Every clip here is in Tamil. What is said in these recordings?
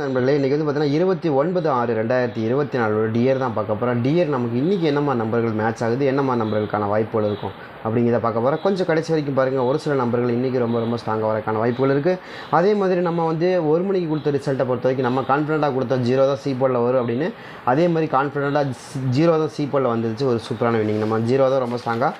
நண்பர்களே, இன்றைக்கி வந்து பார்த்தீங்கன்னா 29/6/2024 டியர் தான் பார்க்க போகிறோம். டியர் நமக்கு இன்றைக்கி என்னம்மா நம்பர்கள் மேட்ச் ஆகுது, என்னம்மா நம்பர்களுக்கான வாய்ப்புகள் இருக்கும் அப்படிங்கிறத பார்க்க போகிறோம். கொஞ்சம் கடைசி வரைக்கும் பாருங்கள். ஒரு சில நம்பர்கள் இன்றைக்கி ரொம்ப ஸ்ட்ராங்காக வரக்கான வாய்ப்புகள் இருக்குது. அதே மாதிரி நம்ம வந்து 1 மணிக்கு கொடுத்த ரிசல்ட்டை பொறுத்த வரைக்கும் நம்ம கான்ஃபிடென்ட்டாக கொடுத்த 0 தான் சி போர்டில் வரும் அப்படின்னு, அதே மாதிரி கான்ஃபிடென்ட்டாக 0 தான் சி போர்டில் வந்துருச்சு. ஒரு சூப்பரான வின்னிங். நம்ம 0 தான் ரொம்ப ஸ்ட்ராங்காக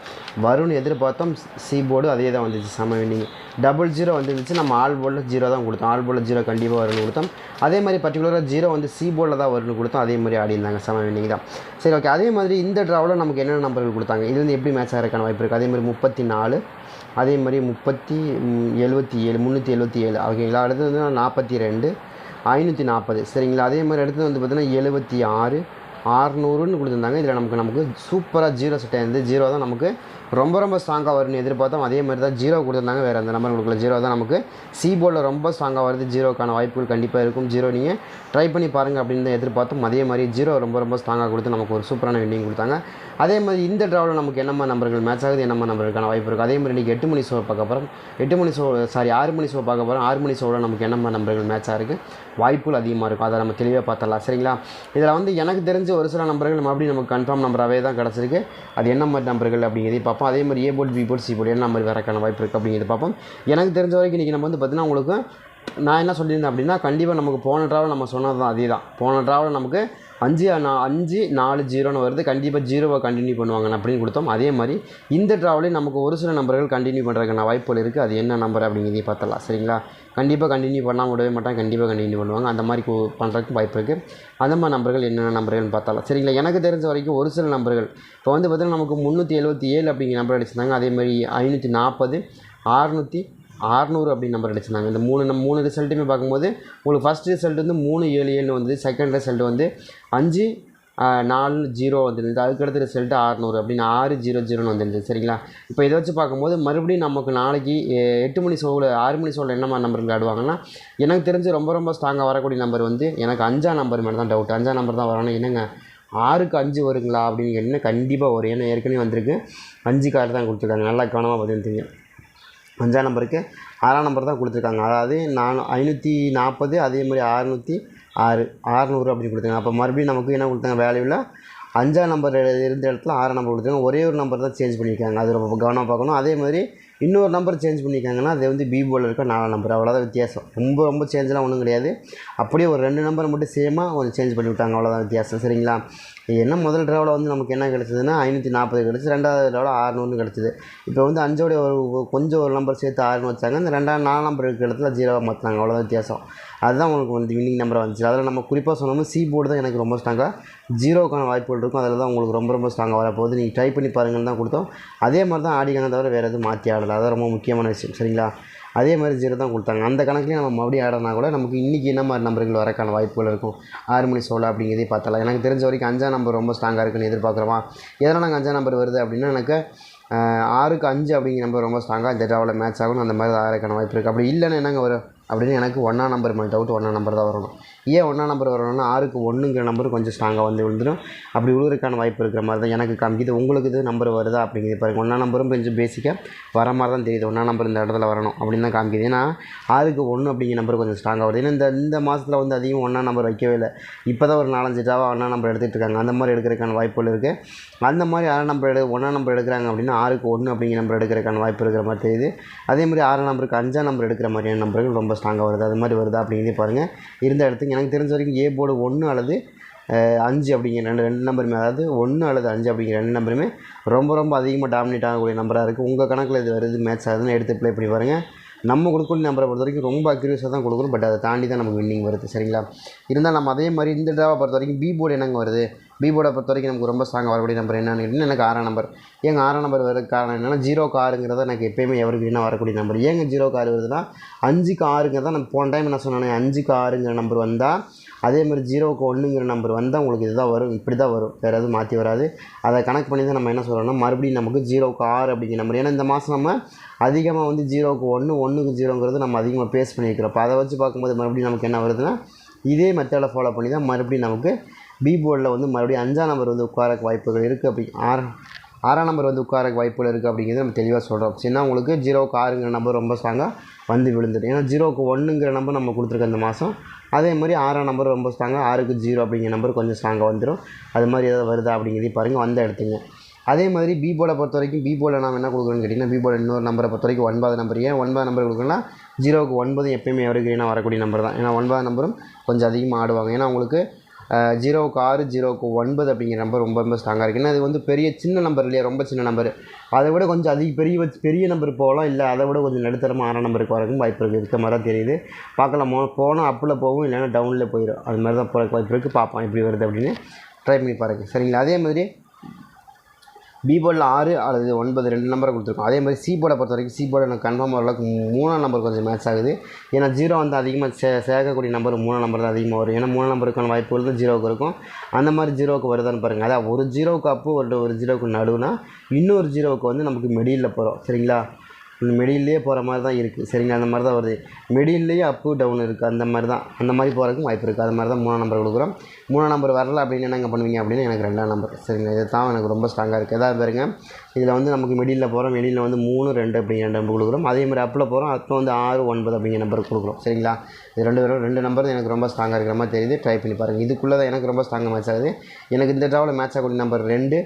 வரும்னு எதிர்பார்த்தோம். சி போர்டு அதே தான் வந்துச்சு, செம வின்னிங். 00 வந்துருச்சு. நம்ம ஆல் போர்டில் 0 தான் கொடுத்தோம். ஆல் போர்டில் 0 கண்டிப்பாக வரும்னு கொடுத்தோம். அதே மாதிரி பர்டிகுலராக 0 வந்து சி போர்டில் தான் வரும்னு கொடுத்தோம். அதே மாதிரி ஆடி இருந்தாங்க, செம வின்னிங் தான். சரி, ஓகே. அதே மாதிரி இந்த ட்ராவில் நமக்கு என்னென்ன நம்பர்கள் கொடுத்தாங்க, இது வந்து எப்படி மேட்ச் ஆகிறதுக்கான வாய்ப்பு இருக்குது. அதே மாதிரி 34, அதே மாதிரி 77, 377 ஓகேங்களா. அடுத்தது வந்து 42, 540 சரிங்களா. அதே மாதிரி அடுத்தது வந்து பார்த்திங்கன்னா 76, 600ன்னு கொடுத்துருந்தாங்க. இதில் நமக்கு சூப்பராக 0 செட் ஆயிருந்து. 0 தான் நமக்கு ரொம்ப ஸ்ட்ராங்காக வரும்னு எதிர்பார்த்தோம். அதே மாதிரி தான் 0 கொடுத்துருந்தாங்க. வேறு அந்த நம்பர் கொடுக்கல. 0 தான் நமக்கு சி போர்டில் ரொம்ப ஸ்ட்ராங்காக வருது. 0க்கான வாய்ப்புகள் கண்டிப்பாக இருக்கும். 0 நீங்கள் ட்ரை பண்ணி பாருங்கள் அப்படின்னு தான் எதிர்பார்த்தோம். அதே மாதிரி 0 ரொம்ப ஸ்ட்ராங்காக கொடுத்து நமக்கு ஒரு சூப்பரான வின்னிங் கொடுத்தாங்க. அதே மாதிரி இந்த ட்ராவில் நமக்கு என்னம்மா நம்பர்கள் மேட்ச் ஆகுது, என்னம்மா நம்பருக்கான வாய்ப்பு இருக்குது. அதே மாதிரி இன்றைக்கி 8 மணி ஷோ பார்க்க போகிறோம். 6 மணி ஷோ பார்க்க போகிறோம். 6 மணி ஷோவில் நமக்கு என்னம்மா நம்பர்கள் மேட்ச் ஆகிருக்கு, வாய்ப்புகள் அதிகமாக இருக்கும். அதை நம்ம தெளிவாக பார்த்துடலாம் சரிங்களா. இதில் வந்து எனக்கு தெரிஞ்ச ஒரு சில நம்பர்கள் மறுபடியும் நமக்கு கன்ஃபார்ம் நம்பராகவே தான் கிடச்சிருக்கு. அது என்ன மாதிரி நம்பர்கள் அப்படிங்கிறத பார்ப்போம். அதே மாதிரி A board, B board, C board என்ன நம்பர் வரக்கான வாய்ப்பு இருக்குது அப்படிங்கிறத பார்ப்போம். எனக்கு தெரிஞ்ச வரைக்கும் இன்றைக்கி நம்ம வந்து பார்த்திங்கன்னா உங்களுக்கு நான் என்ன சொல்லியிருந்தேன் அப்படின்னா, கண்டிப்பாக நமக்கு போன ட்ராவில் நம்ம சொன்னது தான் அதே தான். போன ட்ராவில் நமக்கு 5-4-0ன்னு வருது. கண்டிப்பாக 0வை கண்டினியூ பண்ணுவாங்க அப்படின்னு கொடுத்தோம். அதே மாதிரி இந்த ட்ராவிலையும் நமக்கு ஒரு சில நம்பர்கள் கண்டினியூ பண்ணுறதுக்கான வாய்ப்புகள் இருக்குது. அது என்ன நம்பர் அப்படிங்கிறதையும் பார்த்தலாம் சரிங்களா. கண்டிப்பாக கண்டினியூ பண்ணால் விடவே மாட்டாங்க, கண்டிப்பாக கண்டினியூ பண்ணுவாங்க. அந்த மாதிரி பண்ணுறதுக்கு வாய்ப்பு இருக்குது. அந்த மாதிரி நம்பர்கள் என்னென்ன நம்பர்கள்னு பார்த்தலாம் சரிங்களா. எனக்கு தெரிஞ்ச வரைக்கும் ஒரு சில நம்பர்கள் இப்போ வந்து பார்த்திங்கன்னா நமக்கு 377 அப்படிங்கிற நம்பர் அடிச்சிருந்தாங்க. அதே மாதிரி 540, 600 அப்படின்னு நம்பர் அடிச்சிருந்தாங்க. இந்த மூணு ரிசல்ட்டுமே பார்க்கும்போது உங்களுக்கு ஃபஸ்ட் ரிசல்ட் வந்து 377 வந்து, செகண்ட் ரிசல்ட் வந்து 540 வந்துருந்தது. அதுக்கடுத்த ரிசல்ட்டு 600 அப்படின்னு 600ன்னு வந்துருந்தது சரிங்களா. இப்போ இதை வச்சு பார்க்கும்போது மறுபடியும் நமக்கு நாளைக்கு 8 மணி ஷோவில் 6 மணி ஷோவில் என்ன நம்பர்கள் ஆடுவாங்கன்னா, எனக்கு தெரிஞ்சு ரொம்ப ஸ்ட்ராங்காக வரக்கூடிய நம்பர் வந்து எனக்கு 5ஆம் நம்பர் மேலே தான் டவுட். 5ஆம் நம்பர் தான் வரணும். என்னங்க 6க்கு 5 வருங்களா அப்படின்னு கேட்டிங்கன்னா கண்டிப்பாக வரும். ஏன்னா ஏற்கனவே வந்திருக்கு. 5 கார்டு தான் கொடுத்துருக்காங்க. நல்லா கவனமாக பதில் தெரியும். 5ஆம் நம்பருக்கு 6ஆம் நம்பர் தான் கொடுத்துருக்காங்க. அதாவது 540, அதே மாதிரி 606 அப்படின்னு கொடுத்தாங்க. அப்போ மறுபடியும் நமக்கு என்ன கொடுத்தாங்க, வேல்யூவில் 5ஆம் நம்பர் இருந்த இடத்துல 6ஆம் நம்பர் கொடுத்தாங்க. ஒரே ஒரு நம்பர் தான் சேஞ்ச் பண்ணியிருக்காங்க. அது ரொம்ப கவனமாக பார்க்கணும். அதே மாதிரி இன்னொரு நம்பர் சேஞ்ச் பண்ணியிருக்காங்கன்னா அது வந்து பி போர்டில் இருக்க 4ஆம் நம்பர். அவ்வளோதான் வித்தியாசம். ரொம்ப சேஞ்செலாம் ஒன்றும் கிடையாது. அப்படியே ஒரு 2 நம்பர் மட்டும் சேமாக கொஞ்சம் சேஞ்ச் பண்ணி விட்டாங்க. அவ்வளோதான் வித்தியாசம் சரிங்களா. என்ன முதல் ட்ராவில் வந்து நமக்கு என்ன கிடச்சிதுன்னா 540 கிடச்சி, ரெண்டாவது ட்ராவில் 600 கிடச்சிது. இப்போ வந்து 5ஓட கொஞ்சம் ஒரு நம்பர் சேர்த்து 6ன்னு வச்சாங்க. இந்த 4 நம்பர் இருக்கிற இடத்துல 0வாக மாற்றினாங்க. அவ்வளோதான் வித்தியாசம். அதுதான் உங்களுக்கு வந்து வின்னிங் நம்பராக வந்துச்சு. அதில் நம்ம குறிப்பாக சொன்னோம்னா சி போர்டு தான் எனக்கு ரொம்ப ஸ்ட்ராங்காக 0க்கான வாய்ப்புகள் இருக்கும். அதில் தான் உங்களுக்கு ரொம்ப ஸ்ட்ராங்காக வரப்போகுது. நீங்கள் ட்ரை பண்ணி பாருங்கன்னு தான் கொடுத்தோம். அதே மாதிரி தான் ஆடிக்காங்க, தவிர வேறு எதுவும் மாற்றி ஆடலை. அதான் ரொம்ப முக்கியமான விஷயம் சரிங்களா. அதே மாதிரி 0 தான் கொடுத்தாங்க. அந்த கணக்குலேயும் நம்ம மறுபடியும் ஆடினா கூட நமக்கு இன்றைக்கி என்ன மாதிரி நம்பர்கள் வரக்கான வாய்ப்புகள் இருக்கும் 6 மணி ஷோவில் அப்படிங்கிறதே பார்த்தலாம். எனக்கு தெரிஞ்ச வரைக்கும் 5ஆம் நம்பர் ரொம்ப ஸ்ட்ராங்காக இருக்குன்னு எதிர்பார்க்குறோமா. எதனால் நாங்கள் 5ஆம் நம்பர் வருது அப்படின்னா, எனக்கு 6க்கு 5 அப்படிங்கிற நம்பர் ரொம்ப ஸ்ட்ராங்காக இந்த ட்ராவில் மேட்ச் ஆகணும். அந்த மாதிரி ஆகிறதுக்கான வாய்ப்பு இருக்குது. அப்படி இல்லைன்னா என்னங்க வரும் அப்படின்னு எனக்கு 1ஆம் நம்பர் மேலே டவுட். 1ஆம் நம்பர் தான் வரணும். ஏன் 1ஆம் நம்பர் வரணும்னா 6க்கு 1ங்கிற நம்பர் கொஞ்சம் ஸ்ட்ராங்காக வந்து விழுந்துடும். அப்படி விழுறதுக்கான வாய்ப்பு இருக்கிற மாதிரி தான் எனக்கு காமிக்குது. உங்களுக்கு இது நம்பர் வருதா அப்படிங்கிறது பாருங்கள். 1ஆம் நம்பரும் கொஞ்சம் பேசிக்காக வர மாதிரி தான் தெரியுது. 1ஆம் நம்பர் இந்த இடத்துல வரணும் அப்படின்னு தான் காமிக்குது. ஏன்னா 6க்கு 1 அப்படிங்கிற நம்பர் கொஞ்சம் ஸ்ட்ராங்காக வருது. ஏன்னா இந்த மாதத்தில் வந்து அதிகம் 1ஆம் நம்பர் வைக்கவே இல்லை. இப்போ தான் ஒரு 4-5 ட்ராவாக 1ஆம் நம்பர் எடுத்துகிட்டு இருக்காங்க. அந்த மாதிரி எடுக்கிறதுக்கான வாய்ப்புகள் இருக்குது. அந்த மாதிரி 1ஆம் நம்பர் எடுக்கிறாங்க அப்படின்னா 6க்கு 1 அப்படிங்கிற நம்பர் எடுக்கிறதுக்கான வாய்ப்பு இருக்கிற மாதிரி தெரியுது. அதே மாதிரி 6ஆம் நம்பருக்கு 5ஆம் நம்பர் எடுக்கிற மாதிரியான நம்பர்கள் ரொம்ப ஸ்ட்ராங்காக வருது. அது மாதிரி வருதா அப்படிங்கிறதே பாருங்கள். இருந்த இடத்துக்கு எனக்கு தெரிஞ்ச வரைக்கும் ஏ போர்டு 1 அல்லது 5 அப்படிங்கிற ரெண்டு நம்பருமே, அதாவது 1 அல்லது 5 அப்படிங்கிற 2 நம்பருமே ரொம்ப அதிகமாக டாமினேட் ஆகக்கூடிய நம்பராக இருக்குது. உங்கள் கணக்கில் இது வருது மேட்ச் ஆகுதுன்னு எடுத்து ப்ளே பண்ணி பாருங்கள். நம்ம கொடுக்கக்கூடிய நம்பரை பொறுத்த வரைக்கும் ரொம்ப அக்யூரேஸாக தான் கொடுக்கணும். பட் அதை தாண்டி தான் நமக்கு வின்னிங் வருது சரிங்களா. இருந்தால் நம்ம அதே மாதிரி இந்த ட்ராவை பொறுத்த வரைக்கும் பி போர்டு என்னங்க வருது, பி போர்டை பொறுத்த வரைக்கும் நமக்கு ரொம்ப ஸ்ட்ராங்காக வரக்கூடிய நம்பர் என்னன்னு கேட்டிங்கன்னா எனக்கு 6ஆம் நம்பர். ஏங்க 6ஆம் நம்பர் வரதுக்கு காரணம் என்னென்னா 0க்கு 6ங்கிறத எனக்கு எப்போயுமே எவருக்கு வரக்கூடிய நம்பர். ஏங்க 0க்கு 6 வருதுன்னா 5க்கு 6ங்கிறத நான் போன டைம் என்ன சொன்னேன், 5க்கு 6ங்கிற நம்பர் வந்தால் அதே மாதிரி 0க்கு 1ங்கிற நம்பர் வந்தால் உங்களுக்கு இதுதான் வரும். இப்படி தான் வரும், வேறு எதுவும் மாற்றி வராது. அதை கணக்கு பண்ணி தான் நம்ம என்ன சொல்கிறோம்னா மறுபடியும் நமக்கு 0க்கு 6 அப்படிங்கிற நம்பர். ஏன்னா இந்த மாதம் நம்ம அதிகமாக வந்து 0க்கு 1, 1க்கு 0ங்கிறது நம்ம அதிகமாக பேஸ் பண்ணியிருக்கிறோம். அப்போ அதை வச்சு பார்க்கும்போது மறுபடியும் நமக்கு என்ன வருதுன்னா இதே மெத்தடை ஃபாலோ பண்ணி தான் மறுபடியும் நமக்கு பி போர்டில் வந்து மறுபடியும் 5ஆம் நம்பர் வந்து உட்காரக்கு வாய்ப்புகள் இருக்குது. அப்படி 6ஆம் நம்பர் வந்து உட்காரக்கு வாய்ப்புகள் இருக்குது அப்படிங்கிறது நம்ம தெளிவாக சொல்கிறோம். சரினா உங்களுக்கு 0க்கு 6ங்கிற நம்பர் ரொம்ப ஸ்ட்ராங்காக வந்து விழுந்துடும். ஏன்னா 0க்கு 1ங்கிற நம்பர் நம்ம கொடுத்துருக்க இந்த மாதம் அதே மாதிரி 6ஆம் நம்பர் ரொம்ப ஸ்ட்ராங்காக 6க்கு 0 அப்படிங்கிற நம்பர் கொஞ்சம் ஸ்ட்ராங்காக வந்துடும். அது மாதிரி ஏதாவது வருதா அப்படிங்கிறதையும் பாருங்கள், வந்த எடுத்துங்க. அதே மாதிரி பி போர்டை பொறுத்த வரைக்கும் பி போர்டில் நாம் என்ன கொடுக்குறோன்னு கேட்டிங்கன்னா, பி போர்டு இன்னொரு நம்பரை பொறுத்த வரைக்கும் 9 நம்பர். ஏன் 9 நம்பர் கொடுக்குறோன்னா 0க்கு 9 எப்பயுமே எவர்கிரீனாக வரக்கூடிய நம்பர் தான். ஏன்னா 9 நம்பரும் கொஞ்சம் அதிகமாக ஆடுவாங்க. ஏன்னா உங்களுக்கு 0க்கு 6 0க்கு 9 அப்படிங்கிற நம்பர் ரொம்ப ரொம்ப ஸ்ட்ராங்காக இருக்குது. ஏன்னா இது வந்து பெரிய சின்ன நம்பர் இல்லையா, ரொம்ப சின்ன நம்பர். அதை விட கொஞ்சம் பெரிய நம்பர் போகலாம், இல்லை அதை விட கொஞ்சம் நடுத்தரமாக 6ஆம் நம்பருக்கு வரக்கும் வாய்ப்பு இருக்குது. இருக்க மாதிரி தான் தெரியுது. பார்க்கலாம், போனால் அப்பில் போகும், இல்லைன்னா டவுனில் போயிடும். அது மாதிரி தான் போகிறக்கு வாய்ப்பு இருக்குது. பார்ப்போம் எப்படி வருது அப்படின்னு ட்ரை பண்ணி பாருங்கள். சரிங்களா? அதே மாதிரி பி போர்டில் 6 அல்லது 9 2 நம்பரை கொடுத்துருக்கோம். அதே மாதிரி சி போர்டை பொறுத்த வரைக்கும் சி போர்டு எனக்கு கன்ஃபார்ம் ஓரளவுக்கு 3ஆம் நம்பர் கொஞ்சம் மேட்ச் ஆகுது. ஏன்னா 0 வந்து அதிகமாக சேர்க்கக்கூடிய நம்பர் 3ஆம் நம்பர் தான் அதிகமாக வரும். ஏன்னா 3ஆம் நம்பருக்கான வாய்ப்புகள் தான் 0க்கு இருக்கும். அந்த மாதிரி 0க்கு வருதான்னு பாருங்கள். அதான் ஒரு 0க்கு அப்பு ஒரு 0க்கு நடுவுனா இன்னொரு 0க்கு வந்து நமக்கு மிடில் போகிறோம். சரிங்களா? மிடில்லையே போகிற மாதிரி தான் இருக்குது. சரிங்களா? அந்த மாதிரி தான் வருது. மிடில்லையே அப்பு டவுன் இருக்குது. அந்த மாதிரி போகிறதுக்கும் வாய்ப்பு இருக்குது. அது மாதிரி தான் 3ஆம் நம்பர் கொடுக்குறோம். 3ஆம் நம்பர் வரல அப்படின்னு என்னங்க பண்ணுவீங்க அப்படின்னா, எனக்கு 2ஆம் நம்பர். சரிங்களா? இது தான் எனக்கு ரொம்ப ஸ்ட்ராங்காக இருக்குது. எதாவது பாருங்க, இதில் வந்து நமக்கு மிடில் போகிறோம். மிடில் வந்து 3 2 அப்படிங்கிற நம்பர் கொடுக்குறோம். அதே மாதிரி அப்பில் போகிறோம். அப்போ வந்து 6 9 அப்படிங்கிற நம்பர் கொடுக்குறோம். சரிங்களா? இது ரெண்டு நம்பர் எனக்கு ரொம்ப ஸ்ட்ராங்காக இருக்கிற மாதிரி தெரியுது. ட்ரை பண்ணி பாருங்கள். இதுக்குள்ளே தான் எனக்கு ரொம்ப ஸ்ட்ராங்காக மேட்ச் ஆகுது. எனக்கு இந்த ட்ராவில் மேட்ச் ஆகக்கூடிய நம்பர் 2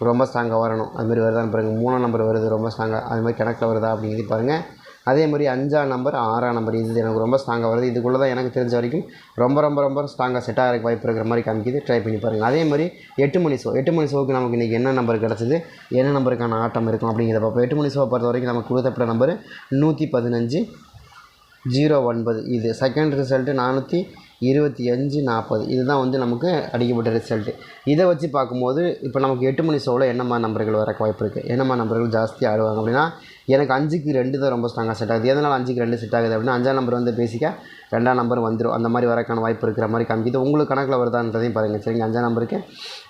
ரொம்ப ஸ்ட்ராங்காக வரணும். அதுமாதிரி வருதான்னு பாருங்கள். 3ஆம் நம்பர் வருது ரொம்ப ஸ்ட்ராங்காக. அதுமாதிரி கணக்கில் வருதா அப்படிங்கிறது பாருங்கள். அதே மாதிரி 5ஆம் நம்பர் 6ஆம் நம்பர் இது எனக்கு ரொம்ப ஸ்ட்ராங்காக வருது. இதுக்குள்ளே தான் எனக்கு தெரிஞ்ச வரைக்கும் ரொம்ப ஸ்ட்ராங்காக செட் ஆகிறதுக்கு வாய்ப்பு இருக்கிற மாதிரி காமிக்குது. ட்ரை பண்ணி பாருங்கள். அதே மாதிரி 8 மணி ஷோவுக்கு நமக்கு இன்றைக்கி என்ன நம்பர் கிடச்சிது, என்ன நம்பருக்கான ஆட்டம் இருக்கும் அப்படிங்கிறத பார்ப்போம். 8 மணி ஷோவை பொறுத்த வரைக்கும் நமக்கு கொடுத்தப்பட்ட நம்பர் 115 09. இது செகண்ட் ரிசல்ட்டு 425 40. இதுதான் வந்து நமக்கு அடிக்கப்பட்ட ரிசல்ட்டு. இதை வச்சு பார்க்கும்போது இப்போ நமக்கு 8 மணி ஷோவில் என்னம்மா நம்பர்கள் வர வாய்ப்பு இருக்குது, என்னம்மா நம்பர்கள் ஜாஸ்தி ஆடுவாங்க அப்படின்னா, எனக்கு 5க்கு 2 தான் ரொம்ப ஸ்ட்ராங்காக செட் ஆகுது. எதனால் 5க்கு 2 செட் ஆகுது அப்படின்னா, 5ஆம் நம்பர் வந்து பேசிக்காக 2ஆம் நம்பர் வந்துடும். அந்த மாதிரி வரக்கான வாய்ப்பு இருக்கிற மாதிரி காமிக்குது. உங்களுக்கு கணக்கில் வருதான்றதையும் பாருங்கள். சரிங்க? 5ஆம் நம்பருக்கு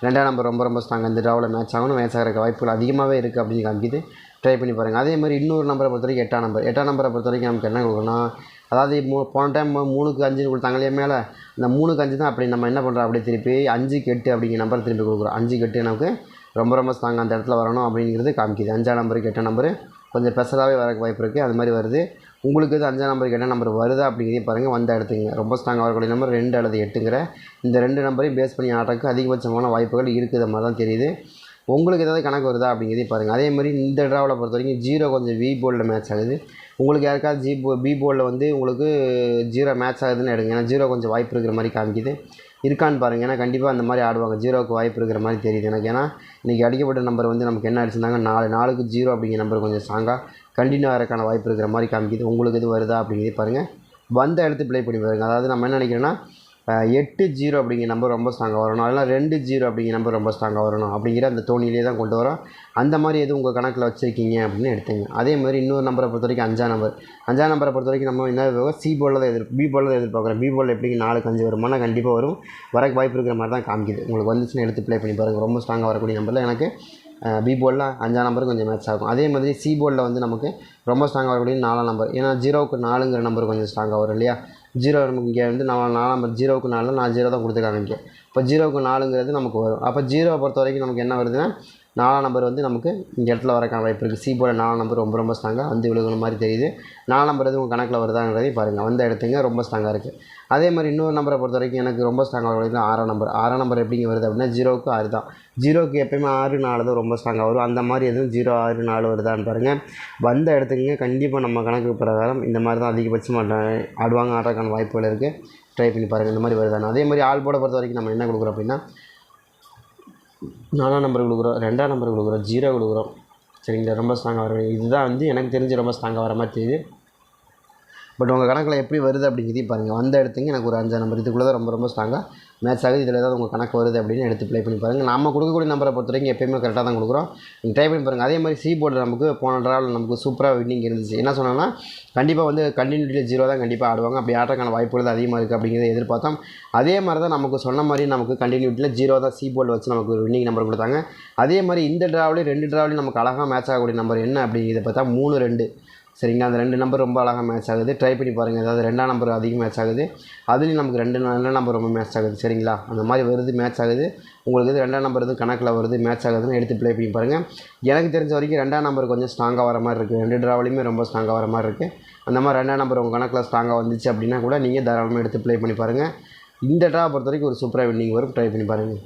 2ஆம் நம்பர் ரொம்ப ஸ்ட்ராங்காக இந்த ட்ராவில் மேட்ச் ஆகிறதுக்கு வாய்ப்புகள் அதிகமாகவே இருக்குது அப்படின்னு காமிக்குது. ட்ரை பண்ணி பாருங்கள். அதே மாதிரி இன்னொரு நம்பரை பொறுத்த வரைக்கும் 8ஆம் நம்பரை பொறுத்த வரைக்கும் நமக்கு என்ன கொடுக்கணும்னா, அதாவது போன டைம் 3க்கு 5 கொடுத்தாங்க இல்லையா மேலே, இந்த 3க்கு 5 தான். அப்படி நம்ம என்ன பண்ணுறோம், அப்படியே திருப்பி 5க்கு 8 அப்படிங்கிற நம்பர் திருப்பி கொடுக்குறோம். 5க்கு 8 நமக்கு ரொம்ப ஸ்ட்ராங்காக அந்த இடத்துல வரணும் அப்படிங்கிறது காமிக்குது. 5ஆம் நம்பருக்கு 8ஆம் நம்பரு கொஞ்சம் ஸ்பெஷலாகவே வரக்கு வாய்ப்பு இருக்குது. அது மாதிரி வருது. உங்களுக்கு இது 5ஆம் நம்பருக்கு 8ஆம் நம்பர் வருதா அப்படிங்கிறதையும் பாருங்கள். வந்த எடுத்துங்க. ரொம்ப ஸ்ட்ராங்காக வரக்கூடிய நம்பர் 2 அல்லது 8ங்கிற இந்த 2 நம்பரையும் பேஸ் பண்ணி ஆட்டக்கு அதிகபட்சமான வாய்ப்புகள் இருக்குது மாதிரி தான் தெரியுது. உங்களுக்கு ஏதாவது கணக்கு வருதா அப்படிங்கிறதையும் பாருங்கள். அதே மாதிரி இந்த ட்ராவில் பொறுத்த வரைக்கும் 0 கொஞ்சம் வி போர்டில் மேட்ச் ஆகுது. உங்களுக்கு யாருக்காவது பி போர்டில் வந்து உங்களுக்கு 0 மேட்ச் ஆகுதுன்னு எடுங்க. ஏன்னா 0 கொஞ்சம் வாய்ப்பு இருக்கிற மாதிரி காமிக்குது. இருக்கான்னு பாருங்கள். ஏன்னா கண்டிப்பாக அந்த மாதிரி ஆடுவாங்க. 0க்கு வாய்ப்பு இருக்கிற மாதிரி தெரியுது எனக்கு. ஏன்னா இன்றைக்கி அடிக்கப்பட்ட நம்பர் வந்து நமக்கு என்ன அடிச்சிருந்தாங்க, 4க்கு 0 அப்படிங்கிற நம்பர் கொஞ்சம் ஸ்ட்ராங்காக கண்டினியூ ஆகிறக்கான வாய்ப்பு இருக்கிற மாதிரி காமிக்குது. உங்களுக்கு இது வருதா அப்படிங்கிறத பாருங்கள். வந்த எடுத்து ப்ளே பண்ணி பாருங்கள். அதாவது நம்ம என்ன நினைக்கிறோன்னா, 8-0 அப்படிங்கிற நம்பர் ரொம்ப ஸ்ட்ராங்காக வரணும், அதனால் 2-0 அப்படிங்கிற நம்பர் ரொம்ப ஸ்ட்ராங்காக வரணும் அப்படிங்கிற அந்த தோணியிலே தான் கொண்டு வரோம். அந்த மாதிரி எதுவும் உங்கள் கணக்கில் வச்சுருக்கீங்க அப்படின்னு எடுத்துங்க. அதே மாதிரி இன்னொரு நம்பரை பொறுத்த வரைக்கும் 5ஆம் நம்பரை பொறுத்த வரைக்கும் நம்ம என்ன சி போர்டில் தான் பி போர்டில் தான் எதிர்பார்க்குறோம். பி போர்டில் எப்படிங்க 4க்கு 5 வருமானா கண்டிப்பாக வரும். வரக்கு வாய்ப்பு இருக்கிற மாதிரி தான் காமிக்குது. உங்களுக்கு வந்துச்சுன்னு எடுத்து ப்ளே பண்ணி பாருங்கள். ரொம்ப ஸ்ட்ராங்காக வரக்கூடிய நம்பரில் எனக்கு பி போர்டில் 5ஆம் நம்பர் கொஞ்சம் மேட்ச் ஆகும். அதே மாதிரி சி போர்டில் வந்து நமக்கு ரொம்ப ஸ்ட்ராங்காக வரக்கூடிய 4ஆம் நம்பர். ஏன்னா 0க்கு 4ங்கிற நம்பர் கொஞ்சம் ஸ்ட்ராங்காக வரும் இல்லையா. 0 நமக்கு இங்கே வந்து 4ஆம் நம்பர் 0க்கு 4 நான் 0 தான் கொடுத்துருக்காங்க இங்கே. இப்போ 0க்கு 4ங்கிறது நமக்கு வரும். அப்போ 0 பொறுத்த வரைக்கும் நமக்கு என்ன வருதுன்னா, 4ஆம் நம்பர் வந்து நமக்கு இந்த இடத்துல வரக்கான வாய்ப்பு இருக்குது. சி போர்டில் 4ஆம் நம்பர் ரொம்ப ஸ்ட்ராங்காக வந்து விழுகிற மாதிரி தெரியுது. 4ஆம் நம்பர் எதுவும் உங்கள் கணக்கில் வருதாங்கிறதையும் பாருங்கள். வந்து எடுத்துங்க. ரொம்ப ஸ்ட்ராங்காக இருக்குது. அதே மாதிரி இன்னொரு நம்பரை பொறுத்த வரைக்கும் எனக்கு ரொம்ப ஸ்ட்ராங்காக வருது 6ஆம் நம்பர். 6ஆம் நம்பர் எப்படிங்க வருது அப்படின்னா, 0க்கு 6 தான். 0க்கு எப்போயுமே 6 4 தான் ரொம்ப ஸ்ட்ராங்காக வரும். அந்த மாதிரி எதுவும் 0 6 4 வருதான்னு பாருங்கள். வந்த இடத்துக்குங்க. கண்டிப்பாக நம்ம கணக்கு பிரகாரம் இந்த மாதிரி தான் அதிகபட்சமாக ஆடுறதுக்கான வாய்ப்புகள் இருக்குது. ட்ரை பண்ணி பாருங்கள் இந்த மாதிரி வருதான்னு. அதே மாதிரி ஆல் போர்டை பொறுத்த வரைக்கும் நம்ம என்ன கொடுக்குறோம் அப்படின்னா, 4ஆம் நம்பர் கொடுக்குறோம், 2ஆம் நம்பர் கொடுக்குறோம், 0 கொடுக்குறோம். சரிங்களா? ரொம்ப ஸ்ட்ராங்காக வரும். இதுதான் வந்து எனக்கு தெரிஞ்சு ரொம்ப ஸ்ட்ராங்காக வர மாதிரி தெரியுது. பட் உங்கள் கணக்கில் எப்படி வருது அப்படிங்கிறதையும் பாருங்கள். வந்த இடத்துக்கு எனக்கு ஒரு 5ஆம் நம்பர் இதுக்குள்ளே தான் ரொம்ப ஸ்ட்ராங்காக மேட்ச் ஆகுது. இதில் ஏதாவது உங்கள் கணக்கு வருது அப்படின்னு எடுத்து ப்ளே பண்ணி பாருங்கள். நம்ம கொடுக்கக்கூடிய நம்பரை பொறுத்த வரைக்கும் எப்போயுமே கரெக்டாக தான் கொடுக்குறோம். நீங்கள் ட்ரை பண்ணி பாருங்கள். அதே மாதிரி சி போர்டில் நமக்கு போன ட்ராவில் நமக்கு சூப்பராக வின்னிங் இருந்துச்சு. என்ன சொன்னோன்னா, கண்டிப்பாக வந்து கண்டினியூட்டியில் 0 தான் கண்டிப்பாக ஆடுவாங்க. அப்படி ஆடுறதுக்கான வாய்ப்புகள் தான் அதிகமாக இருக்குது அப்படிங்கிறத எதிர்பார்த்தோம். அதே மாதிரி தான் நமக்கு சொன்ன மாதிரி நமக்கு கண்டினியூட்டியில் 0 தான் சி போர்டில் வச்சு நமக்கு ஒரு வின்னிங் நம்பர் கொடுத்தாங்க. அதே மாதிரி இந்த ட்ராவிலையும் 2 ட்ராவிலையும் நமக்கு அழகாக மேட்ச் ஆகக்கூடிய நம்பர் என்ன அப்படிங்கிறத பார்த்தா 3-2. சரிங்களா. அந்த 2 நம்பர் ரொம்ப அழகாக மேட்ச் ஆகுது. ட்ரை பண்ணி பாருங்கள். அதாவது 2ஆம் நம்பர் அதிகம் மேட்ச் ஆகுது. அதுலேயும் நமக்கு 2 நல்ல நம்பர் ரொம்ப மேட்ச் ஆகுது. சரிங்களா. அந்த மாதிரி வருது, மேட்ச் ஆகுது. உங்களுக்கு இது 2ஆம் நம்பர் இது கணக்கில் வருது, மேட்ச் ஆகுதுன்னு எடுத்து ப்ளே பண்ணி பாருங்கள். எனக்கு தெரிஞ்ச வரைக்கும் 2ஆம் நம்பர் கொஞ்சம் ஸ்ட்ராங்காக வர மாதிரி இருக்குது. 2 ட்ராவிலையுமே ரொம்ப ஸ்ட்ராங்காக வர மாதிரி இருக்குது. அந்த மாதிரி 2ஆம் நம்பர் உங்கள் கணக்கில் ஸ்ட்ராங்காக வந்துச்சு அப்படின்னா கூட நீங்கள் தாராளமாக எடுத்து ப்ளே பண்ணி பாருங்கள். இந்த ட்ரா பொறுத்த வரைக்கும் ஒரு சூப்பராக வின்னிங் வரும். ட்ரை பண்ணி பாருங்கள்.